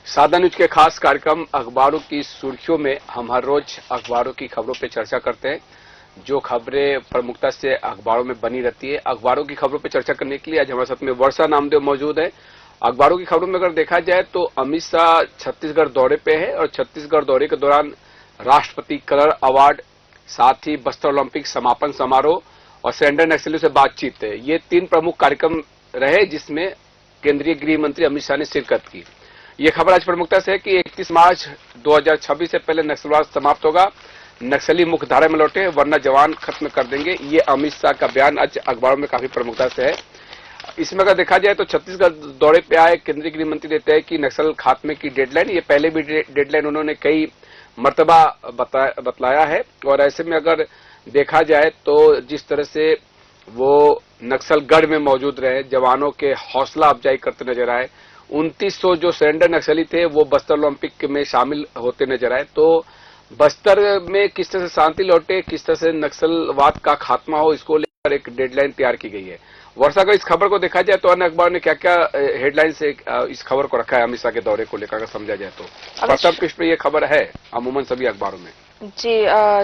सादा न्यूज के खास कार्यक्रम अखबारों की सुर्खियों में हम हर रोज अखबारों की खबरों पर चर्चा करते हैं। जो खबरें प्रमुखता से अखबारों में बनी रहती है, अखबारों की खबरों पर चर्चा करने के लिए आज हमारे साथ में वर्षा नामदेव मौजूद है। अखबारों की खबरों में अगर देखा जाए तो अमित शाह छत्तीसगढ़ दौरे पे है और छत्तीसगढ़ दौरे के दौरान राष्ट्रपति कलर अवार्ड, साथ ही बस्तर ओलंपिक समापन समारोह और सरेंडर नक्सलियों से बातचीत है। ये तीन प्रमुख कार्यक्रम रहे जिसमें केंद्रीय गृह मंत्री अमित शाह ने शिरकत की। ये खबर आज प्रमुखता से है कि 31 मार्च 2026 से पहले नक्सलवाद समाप्त होगा, नक्सली मुख्यधारा में लौटे वरना जवान खत्म कर देंगे। ये अमित शाह का बयान आज अखबारों में काफी प्रमुखता से है। इसमें अगर देखा जाए तो छत्तीसगढ़ दौरे पे आए केंद्रीय गृह मंत्री देते हैं कि नक्सल खात्मे की डेडलाइन, ये पहले भी डेडलाइन उन्होंने कई मर्तबा बतलाया है। और ऐसे में अगर देखा जाए तो जिस तरह से वो नक्सलगढ़ में मौजूद रहे, जवानों के हौसला अफजाई करते नजर आए, 2900 जो सरेंडर नक्सली थे वो बस्तर ओलंपिक में शामिल होते नजर आए। तो बस्तर में किस तरह से शांति लौटे, किस तरह से नक्सलवाद का खात्मा हो, इसको लेकर एक डेडलाइन तैयार की गई है। वर्षा का इस खबर को देखा जाए तो अन्य अखबार ने क्या क्या हेडलाइन से इस खबर को रखा है अमित शाह के दौरे को लेकर समझा जाए तो प्रथम पृष्ठ पे ये खबर है अमूमन सभी अखबारों में। जी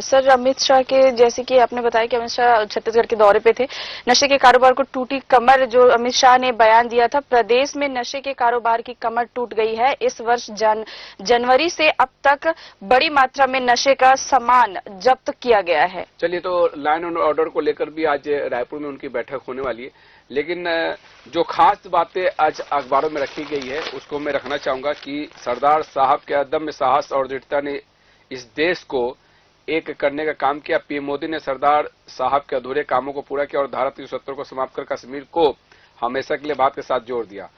सर, अमित शाह के जैसे कि आपने बताया कि अमित शाह छत्तीसगढ़ के दौरे पे थे, नशे के कारोबार को टूटी कमर, जो अमित शाह ने बयान दिया था, प्रदेश में नशे के कारोबार की कमर टूट गई है। इस वर्ष जनवरी से अब तक बड़ी मात्रा में नशे का सामान जब्त किया गया है। चलिए, तो लाइन एंड ऑर्डर को लेकर भी आज रायपुर में उनकी बैठक होने वाली है, लेकिन जो खास बातें आज अखबारों में रखी गई है उसको मैं रखना चाहूंगा कि सरदार साहब के अदम्य साहस और दृढ़ता ने इस देश को एक करने का काम किया। पीएम मोदी ने सरदार साहब के अधूरे कामों को पूरा किया और धारा 370 को समाप्त कर कश्मीर को हमेशा के लिए भारत के साथ जोड़ दिया।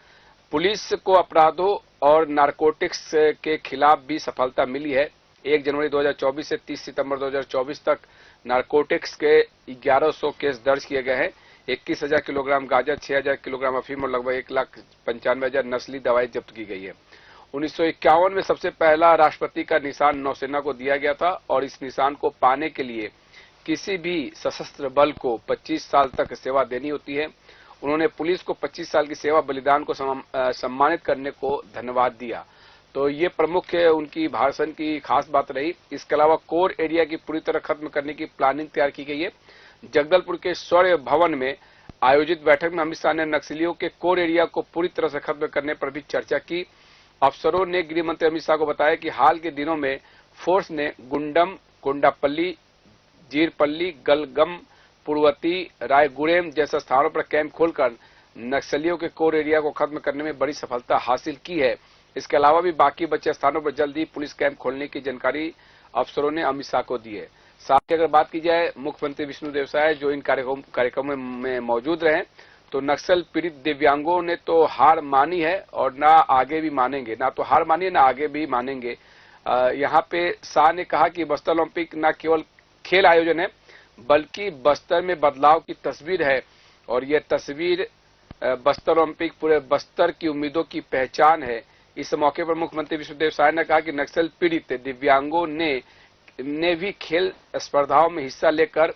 पुलिस को अपराधों और नारकोटिक्स के खिलाफ भी सफलता मिली है। 1 जनवरी 2024 से 30 सितंबर 2024 तक नारकोटिक्स के 1100 केस दर्ज किए गए हैं। 21,000 किलोग्राम गांजा, 6,000 किलोग्राम अफीम और लगभग 1,95,000 नस्ली दवाई जब्त की गई है। 1951 में सबसे पहला राष्ट्रपति का निशान नौसेना को दिया गया था और इस निशान को पाने के लिए किसी भी सशस्त्र बल को 25 साल तक सेवा देनी होती है। उन्होंने पुलिस को 25 साल की सेवा बलिदान को सम्मानित करने को धन्यवाद दिया। तो ये प्रमुख उनकी भाषण की खास बात रही। इसके अलावा कोर एरिया की पूरी तरह खत्म करने की प्लानिंग तैयार की गई है। जगदलपुर के शौर्य भवन में आयोजित बैठक में अमित शाह ने नक्सलियों के कोर एरिया को पूरी तरह से खत्म करने पर भी चर्चा की। अफसरों ने गृह मंत्री अमित शाह को बताया कि हाल के दिनों में फोर्स ने गुंडम, कोंडापल्ली, जीरपल्ली, गलगम, पुरवती, रायगुड़ेम जैसे स्थानों पर कैंप खोलकर नक्सलियों के कोर एरिया को खत्म करने में बड़ी सफलता हासिल की है। इसके अलावा भी बाकी बचे स्थानों पर जल्द ही पुलिस कैंप खोलने की जानकारी अफसरों ने अमित शाह को दी है। साथ ही अगर बात की जाए मुख्यमंत्री विष्णुदेव साय जो इन कार्यक्रमों में मौजूद रहे, तो नक्सल पीड़ित दिव्यांगों ने तो हार मानी है और ना आगे भी मानेंगे, ना तो हार मानी है ना आगे भी मानेंगे। यहाँ पे शाह ने कहा कि बस्तर ओलंपिक न केवल खेल आयोजन है बल्कि बस्तर में बदलाव की तस्वीर है और ये तस्वीर बस्तर ओलंपिक पूरे बस्तर की उम्मीदों की पहचान है। इस मौके पर मुख्यमंत्री विष्णुदेव साय ने कहा कि नक्सल पीड़ित दिव्यांगों ने भी खेल स्पर्धाओं में हिस्सा लेकर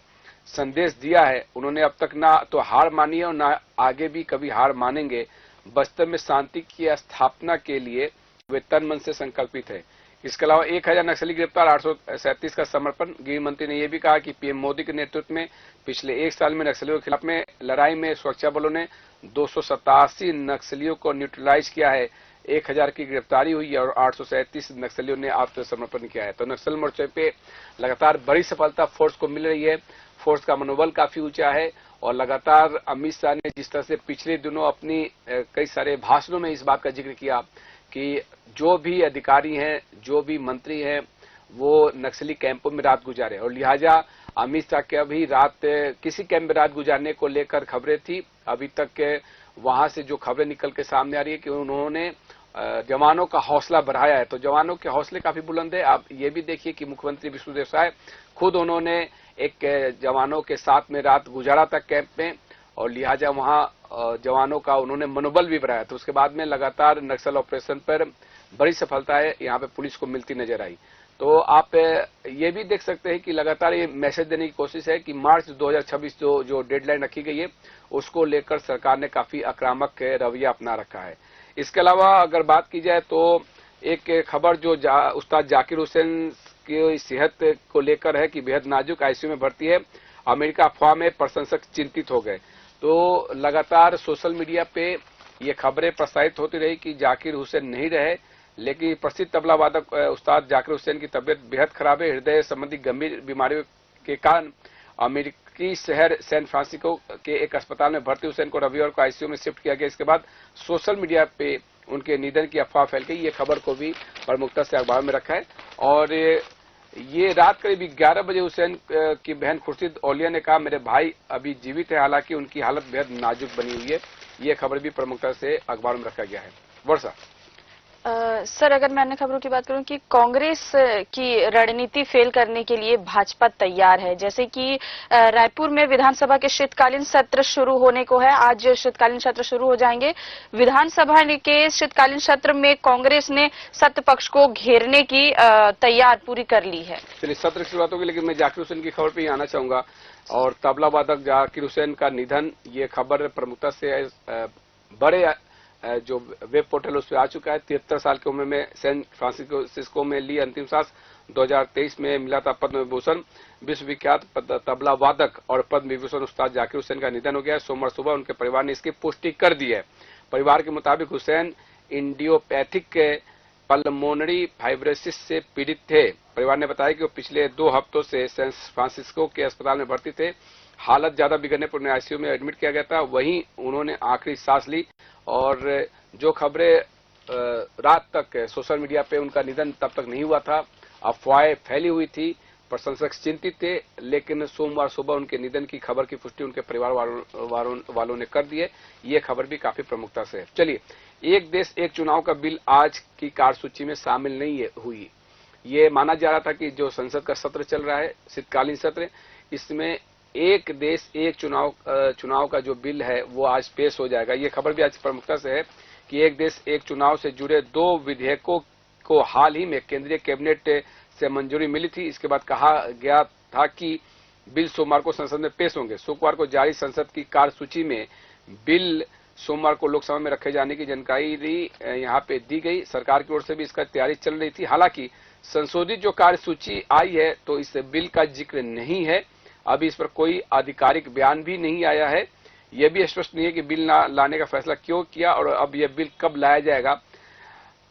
संदेश दिया है। उन्होंने अब तक ना तो हार मानी है और ना आगे भी कभी हार मानेंगे। बस्तर में शांति की स्थापना के लिए वे तन मन से संकल्पित है। इसके अलावा 1000 नक्सली गिरफ्तार, 837 का समर्पण। गृह मंत्री ने यह भी कहा कि पीएम मोदी के नेतृत्व में पिछले 1 साल में नक्सलियों के खिलाफ में लड़ाई में सुरक्षा बलों ने 287 नक्सलियों को न्यूट्रलाइज किया है। 1000 की गिरफ्तारी हुई है और 837 नक्सलियों ने आत्मसमर्पण किया है। तो नक्सल मोर्चे पे लगातार बड़ी सफलता फोर्स को मिल रही है। फोर्स का मनोबल काफी ऊंचा है और लगातार अमित शाह ने जिस तरह से पिछले दिनों अपनी कई सारे भाषणों में इस बात का जिक्र किया कि जो भी अधिकारी हैं, जो भी मंत्री हैं, वो नक्सली कैंपों में रात गुजारे और लिहाजा अमित शाह के अभी रात किसी कैंप में रात गुजारने को लेकर खबरें थी। अभी तक वहां से जो खबरें निकल के सामने आ रही है कि उन्होंने जवानों का हौसला बढ़ाया है। तो जवानों के हौसले काफी बुलंद है। आप ये भी देखिए कि मुख्यमंत्री विष्णुदेव साय खुद उन्होंने एक जवानों के साथ में रात गुजारा था कैंप में और लिहाजा वहां जवानों का उन्होंने मनोबल भी बढ़ाया। तो उसके बाद में लगातार नक्सल ऑपरेशन पर बड़ी सफलता है यहाँ पे पुलिस को मिलती नजर आई। तो आप ये भी देख सकते हैं कि लगातार ये मैसेज देने की कोशिश है कि मार्च 2026 जो डेडलाइन रखी गई है उसको लेकर सरकार ने काफी आक्रामक रवैया अपना रखा है। इसके अलावा अगर बात की जाए तो एक खबर जो उस्ताद जाकिर हुसैन की सेहत को लेकर है कि बेहद नाजुक, आईसीयू में भर्ती है। अमेरिका अफवाह में प्रशंसक चिंतित हो गए। तो लगातार सोशल मीडिया पे ये खबरें प्रसारित होती रही कि जाकिर हुसैन नहीं रहे, लेकिन प्रसिद्ध तबला वादक उस्ताद जाकिर हुसैन की तबीयत बेहद खराब है। हृदय संबंधी गंभीर बीमारियों के कारण अमेरिकी शहर सैन फ्रांसिस्को के एक अस्पताल में भर्ती हुसैन को रविवार को आईसीयू में शिफ्ट किया गया। इसके बाद सोशल मीडिया पे उनके निधन की अफवाह फैल गई। ये खबर को भी प्रमुखता से अखबार में रखा है। और ये रात करीब 11 बजे हुसैन की बहन खुर्शीद औलिया ने कहा, मेरे भाई अभी जीवित है, हालांकि उनकी हालत बेहद नाजुक बनी हुई है। ये खबर भी प्रमुखता से अखबार में रखा गया है। वर्षा, सर, अगर मैं अन्य खबरों की बात करूं कि कांग्रेस की रणनीति फेल करने के लिए भाजपा तैयार है। जैसे कि रायपुर में विधानसभा के शीतकालीन सत्र शुरू होने को है। आज शीतकालीन सत्र शुरू हो जाएंगे। विधानसभा के शीतकालीन सत्र में कांग्रेस ने सत्ता पक्ष को घेरने की तैयार पूरी कर ली है। चलिए सत्र की शुरुआत होगी, लेकिन मैं जाकिर हुसैन की खबर पे ही आना चाहूंगा। और तबला वादक जाकिर हुसैन का निधन, ये खबर प्रमुखता से बड़े जो वेब पोर्टल उस पर आ चुका है। 73 साल की उम्र में सैन फ्रांसिस्को में ली अंतिम सांस। 2023 में मिला था पद्म विभूषण। विश्वविख्यात तबला वादक और पद्म विभूषण उस्ताद जाकिर हुसैन का निधन हो गया है। सोमवार सुबह उनके परिवार ने इसकी पुष्टि कर दी है। परिवार के मुताबिक हुसैन इंडियोपैथिक पल्मोनरी फाइब्रोसिस से पीड़ित थे। परिवार ने बताया कि वो पिछले 2 हफ्तों से सैन फ्रांसिस्को के अस्पताल में भर्ती थे। हालत ज्यादा बिगड़ने पर उन्हें आईसीयू में एडमिट किया गया था। वहीं उन्होंने आखिरी सांस ली। और जो खबरें रात तक सोशल मीडिया पे उनका निधन तब तक नहीं हुआ था, अफवाहें फैली हुई थी, प्रशंसक चिंतित थे, लेकिन सोमवार सुबह उनके निधन की खबर की पुष्टि उनके परिवार वालों ने कर दी है। ये खबर भी काफी प्रमुखता से है। चलिए, एक देश एक चुनाव का बिल आज की कार्यसूची में शामिल नहीं हुई। ये माना जा रहा था कि जो संसद का सत्र चल रहा है, शीतकालीन सत्र, इसमें एक देश एक चुनाव का जो बिल है वो आज पेश हो जाएगा। ये खबर भी आज प्रमुखता से है कि एक देश एक चुनाव से जुड़े 2 विधेयकों को हाल ही में केंद्रीय कैबिनेट से मंजूरी मिली थी। इसके बाद कहा गया था कि बिल सोमवार को संसद में पेश होंगे। शुक्रवार को जारी संसद की कार्यसूची में बिल सोमवार को लोकसभा में रखे जाने की जानकारी यहाँ पे दी गई। सरकार की ओर से भी इसका तैयारी चल रही थी। हालांकि संशोधित जो कार्यसूची आई है तो इस बिल का जिक्र नहीं है। अभी इस पर कोई आधिकारिक बयान भी नहीं आया है। यह भी स्पष्ट नहीं है कि बिल लाने का फैसला क्यों किया और अब यह बिल कब लाया जाएगा।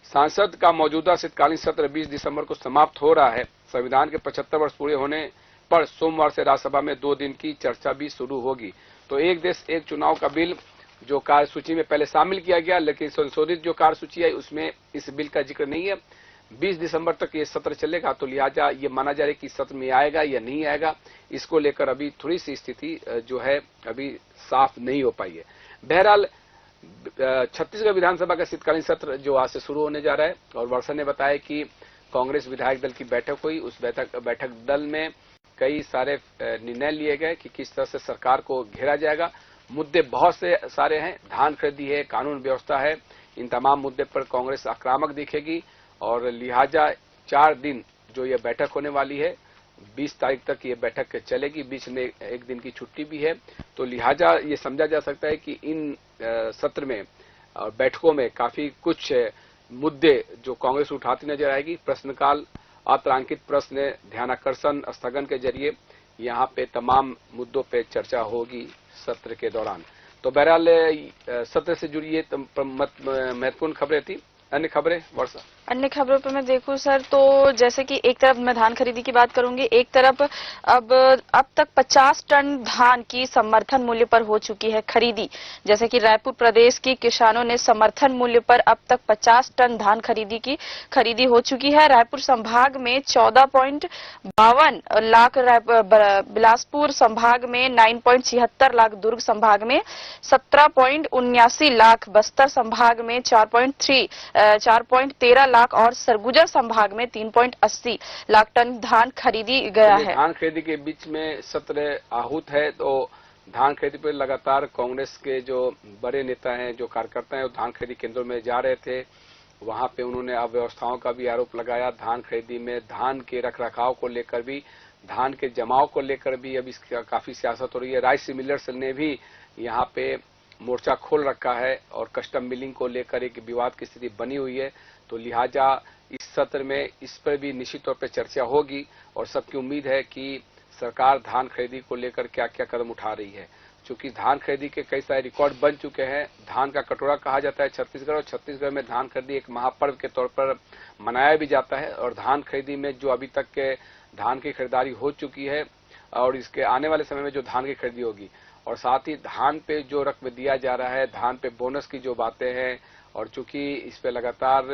संसद का मौजूदा शीतकालीन सत्र 20 दिसंबर को समाप्त हो रहा है। संविधान के 75 वर्ष पूरे होने पर सोमवार से राज्यसभा में 2 दिन की चर्चा भी शुरू होगी। तो एक देश एक चुनाव का बिल जो कार्यसूची में पहले शामिल किया गया, लेकिन संशोधित जो कार्यसूची है उसमें इस बिल का जिक्र नहीं है। 20 दिसंबर तक ये सत्र चलेगा, तो लिहाजा ये माना जा रहा है कि सत्र में आएगा या नहीं आएगा, इसको लेकर अभी थोड़ी सी स्थिति जो है अभी साफ नहीं हो पाई है। बहरहाल छत्तीसगढ़ विधानसभा का शीतकालीन सत्र जो आज से शुरू होने जा रहा है और वर्षा ने बताया कि कांग्रेस विधायक दल की बैठक हुई। उस बैठक दल में कई सारे निर्णय लिए गए कि किस तरह से सरकार को घेरा जाएगा। मुद्दे बहुत से सारे हैं, धान खरीदी है, कानून व्यवस्था है, इन तमाम मुद्दे पर कांग्रेस आक्रामक दिखेगी और लिहाजा 4 दिन जो ये बैठक होने वाली है, 20 तारीख तक ये बैठक चलेगी, बीच में एक दिन की छुट्टी भी है। तो लिहाजा ये समझा जा सकता है कि इन सत्र में और बैठकों में काफी कुछ मुद्दे जो कांग्रेस उठाती नजर आएगी। प्रश्नकाल, अतारांकित प्रश्न, ध्यानाकर्षण स्थगन के जरिए यहाँ पे तमाम मुद्दों पे चर्चा होगी सत्र के दौरान। तो बहरहाल सत्र से जुड़ी ये महत्वपूर्ण खबरें थी। अन्य खबरें वर्षा, अन्य खबरों पर मैं देखूं सर, तो जैसे कि एक तरफ मैं धान खरीदी की बात करूंगी, एक तरफ अब तक 50 टन धान की समर्थन मूल्य पर हो चुकी है खरीदी। जैसे कि रायपुर प्रदेश के किसानों ने समर्थन मूल्य पर अब तक 50 टन धान खरीदी हो चुकी है। रायपुर संभाग में 14.52 लाख, बिलासपुर संभाग में 9.76 लाख, दुर्ग संभाग में 17.79 लाख, बस्तर संभाग में 4.13 लाख और सरगुजा संभाग में 3.80 लाख टन धान खरीदी गया है। धान खरीदी के बीच में सत्र आहूत है, तो धान खरीदी पर लगातार कांग्रेस के जो बड़े नेता हैं, जो कार्यकर्ता हैं, वो धान खरीदी केंद्रों में जा रहे थे। वहां पे उन्होंने अव्यवस्थाओं का भी आरोप लगाया। धान खरीदी में धान के रखरखाव को लेकर भी, धान के जमाव को लेकर भी अब इसकी काफी सियासत हो रही है। राइस मिलर्स ने भी यहाँ पे मोर्चा खोल रखा है और कस्टम मिलिंग को लेकर एक विवाद की स्थिति बनी हुई है। तो लिहाजा इस सत्र में इस पर भी निश्चित तौर पर चर्चा होगी और सबकी उम्मीद है कि सरकार धान खरीदी को लेकर क्या क्या कदम उठा रही है। चूंकि धान खरीदी के कई सारे रिकॉर्ड बन चुके हैं, धान का कटोरा कहा जाता है छत्तीसगढ़, और छत्तीसगढ़ में धान खरीदी एक महापर्व के तौर पर मनाया भी जाता है। और धान खरीदी में जो अभी तक के धान की खरीदारी हो चुकी है और इसके आने वाले समय में जो धान की खरीदी होगी, और साथ ही धान पे जो रकम दिया जा रहा है, धान पे बोनस की जो बातें हैं, और चूंकि इस पे लगातार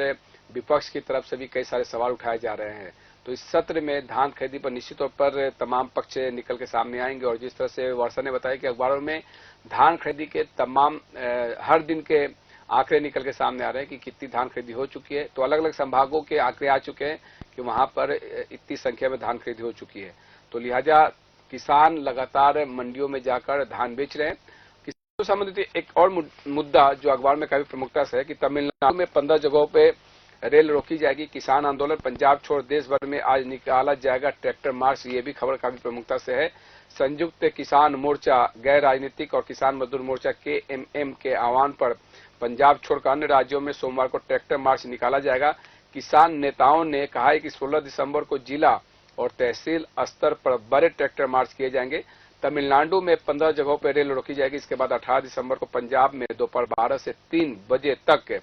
विपक्ष की तरफ से भी कई सारे सवाल उठाए जा रहे हैं, तो इस सत्र में धान खरीदी पर निश्चित तौर पर तमाम पक्ष निकल के सामने आएंगे। और जिस तरह से वर्षा ने बताया कि अखबारों में धान खरीदी के तमाम हर दिन के आंकड़े निकल के सामने आ रहे हैं कि कितनी धान खरीदी हो चुकी है, तो अलग अलग संभागों के आंकड़े आ चुके हैं कि वहां पर इतनी संख्या में धान खरीदी हो चुकी है। तो लिहाजा किसान लगातार मंडियों में जाकर धान बेच रहे हैं। किसानों से संबंधित एक और मुद्दा जो अखबार में काफी प्रमुखता से है कि तमिलनाडु में 15 जगहों पे रेल रोकी जाएगी। किसान आंदोलन पंजाब छोड़ देश भर में आज निकाला जाएगा ट्रैक्टर मार्च, ये भी खबर काफी प्रमुखता से है। संयुक्त किसान मोर्चा, गैर राजनीतिक और किसान मजदूर मोर्चा KMM के आह्वान पर पंजाब छोड़कर अन्य राज्यों में सोमवार को ट्रैक्टर मार्च निकाला जाएगा। किसान नेताओं ने कहा है कि 16 दिसंबर को जिला और तहसील स्तर पर बड़े ट्रैक्टर मार्च किए जाएंगे। तमिलनाडु में 15 जगहों पर रेल रोकी जाएगी। इसके बाद 18 दिसंबर को पंजाब में दोपहर 12 से 3 बजे तक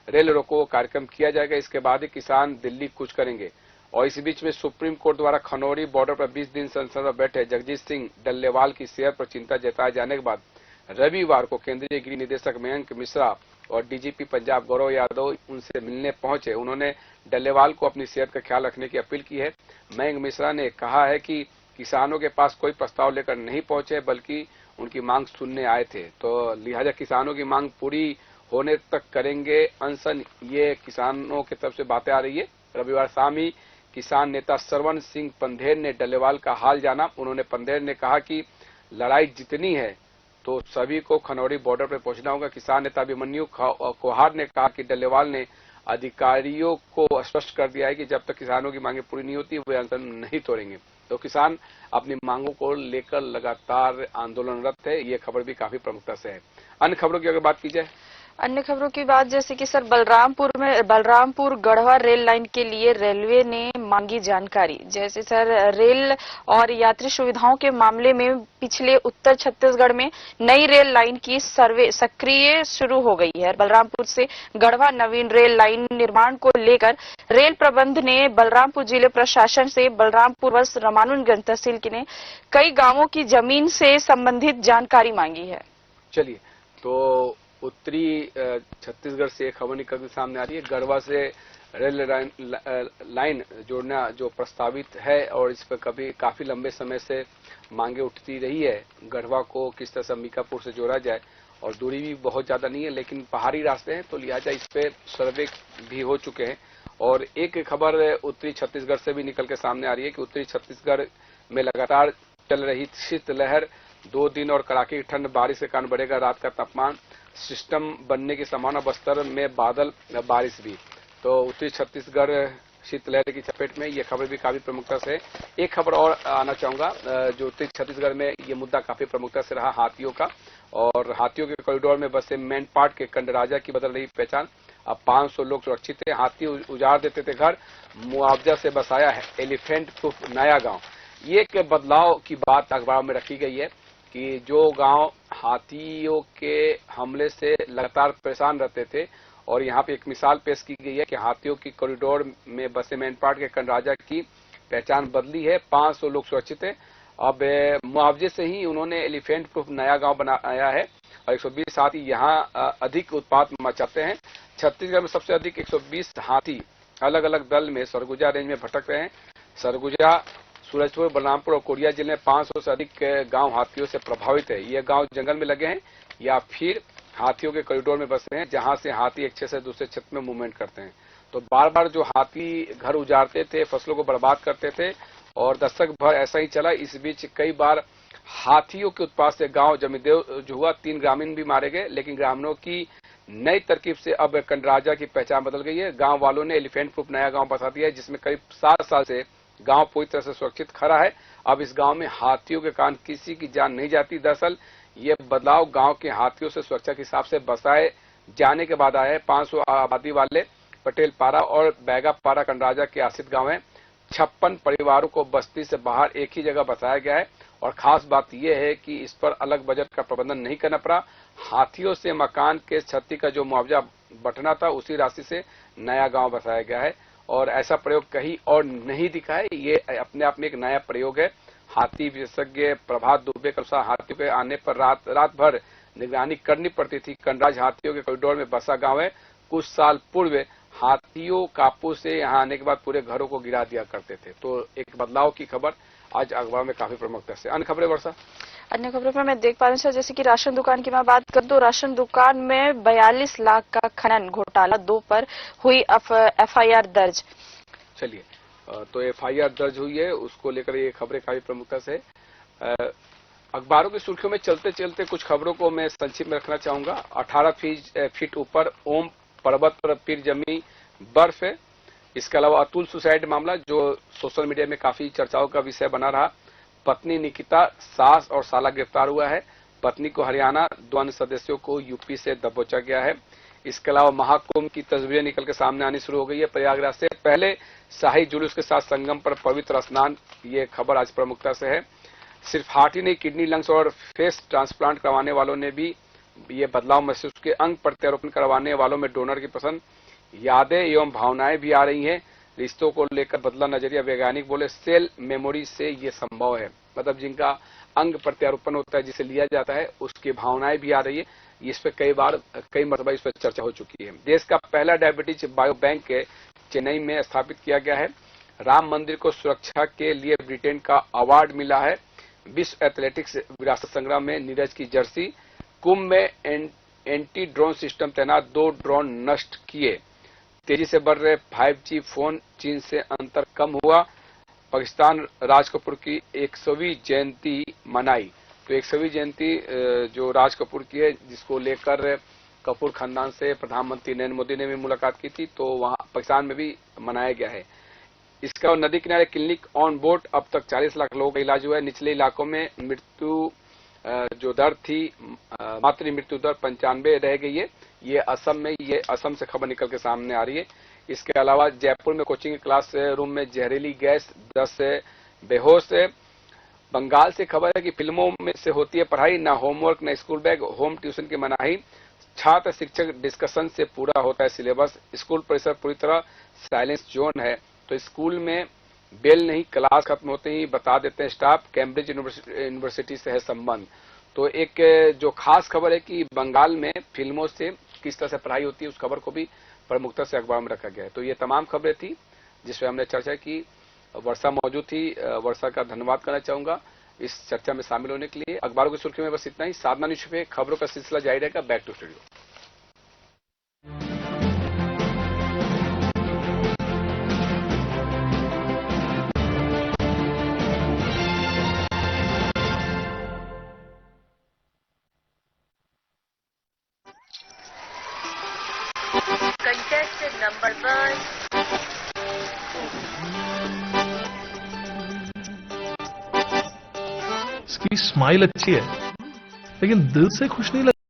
रेल रोको कार्यक्रम किया जाएगा। इसके बाद ही किसान दिल्ली कूच करेंगे। और इस बीच में सुप्रीम कोर्ट द्वारा खनौरी बॉर्डर पर 20 दिन संसद में बैठे जगजीत सिंह डल्लेवाल की सेहत पर चिंता जताए जाने के बाद रविवार को केंद्रीय गृह निदेशक मयंक मिश्रा और DGP पंजाब गौरव यादव उनसे मिलने पहुंचे। उन्होंने डल्लेवाल को अपनी सेहत का ख्याल रखने की अपील की है। मयंक मिश्रा ने कहा है कि किसानों के पास कोई प्रस्ताव लेकर नहीं पहुंचे, बल्कि उनकी मांग सुनने आए थे। तो लिहाजा किसानों की मांग पूरी होने तक करेंगे अनशन, ये किसानों की तरफ से बातें आ रही है। रविवार शाम ही किसान नेता सरवण सिंह पंधेर ने डल्लेवाल का हाल जाना। उन्होंने पंधेर ने कहा कि लड़ाई जितनी है तो सभी को खनौरी बॉर्डर पर पहुंचना होगा। किसान नेता अभिमन्यु कोहार ने कहा कि डल्लेवाल ने अधिकारियों को स्पष्ट कर दिया है कि जब तक किसानों की मांगे पूरी नहीं होती वे अनशन नहीं तोड़ेंगे। तो किसान अपनी मांगों को लेकर लगातार आंदोलनरत है। ये खबर भी काफी प्रमुखता से है। अन्य खबरों की अगर बात की जाए, अन्य खबरों की बात जैसे कि sir Balrampur Garhwa rail line के लिए रेलवे ने मांगी जानकारी। जैसे सर रेल और यात्री सुविधाओं के मामले में पिछले उत्तर छत्तीसगढ़ में नई रेल लाइन की सर्वे सक्रिय शुरू हो गई है। बलरामपुर से गढ़वा नवीन रेल लाइन निर्माण को लेकर रेल प्रबंध ने बलरामपुर जिले प्रशासन से बलरामपुर व रामानुजगंज तहसील के कई गांवों की जमीन से संबंधित जानकारी मांगी है। चलिए, तो उत्तरी छत्तीसगढ़ से एक खबर निकल सामने आ रही है। गढ़वा से रेल लाइन जोड़ना जो प्रस्तावित है और इस पर काफी लंबे समय से मांगे उठती रही है। गढ़वा को किस तरह से अंबिकापुर से जोड़ा जाए, और दूरी भी बहुत ज्यादा नहीं है लेकिन पहाड़ी रास्ते हैं, तो लिहाजा इस पे सर्वे भी हो चुके हैं। और एक खबर उत्तरी छत्तीसगढ़ से भी निकल के सामने आ रही है कि उत्तरी छत्तीसगढ़ में लगातार चल रही शीतलहर, 2 दिन और कड़ाके की ठंड, बारिश के कारण बढ़ेगा रात का तापमान, सिस्टम बनने की संभावना, बस्तर में बादल बारिश भी। तो उत्तरी छत्तीसगढ़ शीतलहर की चपेट में, ये खबर भी काफी प्रमुखता से। एक खबर और आना चाहूंगा जो उत्तरी छत्तीसगढ़ में ये मुद्दा काफी प्रमुखता से रहा, हाथियों का। और हाथियों के कॉरिडोर में बसे मैनपाट के कंडराजा की बदल रही पहचान। अब 500 लोग सुरक्षित है। हाथी उजाड़ देते थे घर, मुआवजा से बसाया है एलिफेंट प्रूफ नया गांव। ये एक बदलाव की बात अखबार में रखी गई है कि जो गांव हाथियों के हमले से लगातार परेशान रहते थे, और यहाँ पे एक मिसाल पेश की गई है कि हाथियों की कॉरिडोर में बसे मैनपाट के कंडराजा की पहचान बदली है, 500 लोग सुरक्षित है। अब मुआवजे से ही उन्होंने एलिफेंट प्रूफ नया गांव बनाया है और 120 हाथी यहाँ अधिक उत्पात मचाते हैं। छत्तीसगढ़ में सबसे अधिक 120 हाथी अलग अलग दल में सरगुजा रेंज में भटक रहे हैं। सरगुजा, सूरजपुर, बलरामपुर और कोरिया जिले में 500 से अधिक गांव हाथियों से प्रभावित है। ये गांव जंगल में लगे हैं या फिर हाथियों के कॉरिडोर में बसे हैं, जहां से हाथी एक क्षेत्र से दूसरे क्षेत्र में मूवमेंट करते हैं। तो बार बार जो हाथी घर उजाड़ते थे, फसलों को बर्बाद करते थे, और दशक भर ऐसा ही चला। इस बीच कई बार हाथियों के उत्पात से गांव जमीदेव जो हुआ, 3 ग्रामीण भी मारे गए। लेकिन ग्रामीणों की नई तरकीब से अब कंडराजा की पहचान बदल गई है। गांव वालों ने एलिफेंट प्रूफ नया गांव बसा दिया है, जिसमें करीब 7 साल से गांव पूरी तरह से सुरक्षित खड़ा है। अब इस गांव में हाथियों के कारण किसी की जान नहीं जाती। दरअसल ये बदलाव गांव के हाथियों से सुरक्षा के हिसाब से बसाए जाने के बाद आया है। 500 आबादी वाले पटेल पारा और बैगा पारा कंडराजा के आश्रित गांव हैं। 56 परिवारों को बस्ती से बाहर एक ही जगह बसाया गया है और खास बात यह है कि इस पर अलग बजट का प्रबंधन नहीं करना पड़ा। हाथियों से मकान के क्षति का जो मुआवजा बंटना था उसी राशि से नया गांव बसाया गया है और ऐसा प्रयोग कहीं और नहीं दिखा है। ये अपने आप में एक नया प्रयोग है। हाथी विशेषज्ञ प्रभात दुबे के अनुसार हाथियों के आने पर रात भर निगरानी करनी पड़ती थी। कंडराज हाथियों के कॉरिडोर में बसा गांव है। कुछ साल पूर्व हाथियों काबू से यहां आने के बाद पूरे घरों को गिरा दिया करते थे। तो एक बदलाव की खबर आज अखबार में काफी प्रमुखता से। अन्य खबरें वर्षा? अन्य खबरों पर मैं देख पा रही हूँ जैसे कि राशन दुकान की मैं बात कर दूं, राशन दुकान में 42 लाख का खनन घोटाला 2 पर हुई FIR दर्ज। चलिए, तो FIR दर्ज हुई है, उसको लेकर ये खबरें काफी प्रमुखता से। अखबारों की सुर्खियों में चलते चलते कुछ खबरों को मैं संक्षिप्त में रखना चाहूंगा। 18 फीट ऊपर ओम पर्वत पर फिर जमी बर्फ है। इसके अलावा अतुल सुसाइड मामला जो सोशल मीडिया में काफी चर्चाओं का विषय बना रहा। पत्नी निकिता, सास और साला गिरफ्तार हुआ है। पत्नी को हरियाणा, 2 अन्य सदस्यों को यूपी से दबोचा गया है। इसके अलावा महाकुंभ की तस्वीरें निकल के सामने आनी शुरू हो गई है। प्रयागराज से पहले शाही जुलूस के साथ संगम पर पवित्र स्नान, ये खबर आज प्रमुखता से है। सिर्फ हार्ट ही नहीं, किडनी, लंग्स और फेस ट्रांसप्लांट करवाने वालों ने भी ये बदलाव महसूस किए। अंग प्रत्यारोपण करवाने वालों में डोनर की पसंद, यादें एवं भावनाएं भी आ रही हैं। रिश्तों को लेकर बदला नजरिया। वैज्ञानिक बोले सेल मेमोरी से ये संभव है। मतलब जिनका अंग प्रत्यारोपण होता है, जिसे लिया जाता है, उसकी भावनाएं भी आ रही है। इस पर कई मरतबा इस पर चर्चा हो चुकी है। देश का पहला डायबिटीज बायो बैंक चेन्नई में स्थापित किया गया है। राम मंदिर को सुरक्षा के लिए ब्रिटेन का अवार्ड मिला है। विश्व एथलेटिक्स विरासत संग्राम में नीरज की जर्सी। कुंभ में एंटी ड्रोन सिस्टम तैनात, 2 ड्रोन नष्ट किए। तेजी से बढ़ रहे 5G फोन, चीन से अंतर कम हुआ। पाकिस्तान राज कपूर की 100वीं जयंती मनाई। तो 100वीं जयंती जो राज कपूर की है, जिसको लेकर कपूर खानदान से प्रधानमंत्री नरेंद्र मोदी ने भी मुलाकात की थी, तो वहां पाकिस्तान में भी मनाया गया है। इसका नदी किनारे क्लिनिक ऑन बोर्ड, अब तक 40 लाख लोगों का इलाज हुआ है। निचले इलाकों में मृत्यु जो दर थी, मातृ मृत्यु दर 95 रह गई है। ये असम से खबर निकल के सामने आ रही है। इसके अलावा जयपुर में कोचिंग क्लास रूम में जहरीली गैस, 10 बेहोश है। बंगाल से खबर है कि फिल्मों में से होती है पढ़ाई, ना होमवर्क ना स्कूल बैग, होम ट्यूशन की मनाही। छात्र शिक्षक डिस्कशन से पूरा होता है सिलेबस। स्कूल परिसर पूरी तरह साइलेंस जोन है। तो स्कूल में बेल नहीं, क्लास खत्म होते ही बता देते हैं स्टाफ। कैम्ब्रिज यूनिवर्सिटी से है संबंध। तो एक जो खास खबर है कि बंगाल में फिल्मों से किस तरह से पढ़ाई होती है, उस खबर को भी प्रमुखता से अखबार में रखा गया है। तो ये तमाम खबरें थी जिस पर हमने चर्चा की। वर्षा मौजूद थी, वर्षा का धन्यवाद करना चाहूंगा इस चर्चा में शामिल होने के लिए। अखबारों की सुर्खी में बस इतना ही। साधना न्यूज पे खबरों का सिलसिला जारी रहेगा। Back to studio. Contestant number 1. इसकी स्माइल अच्छी है लेकिन दिल से खुश नहीं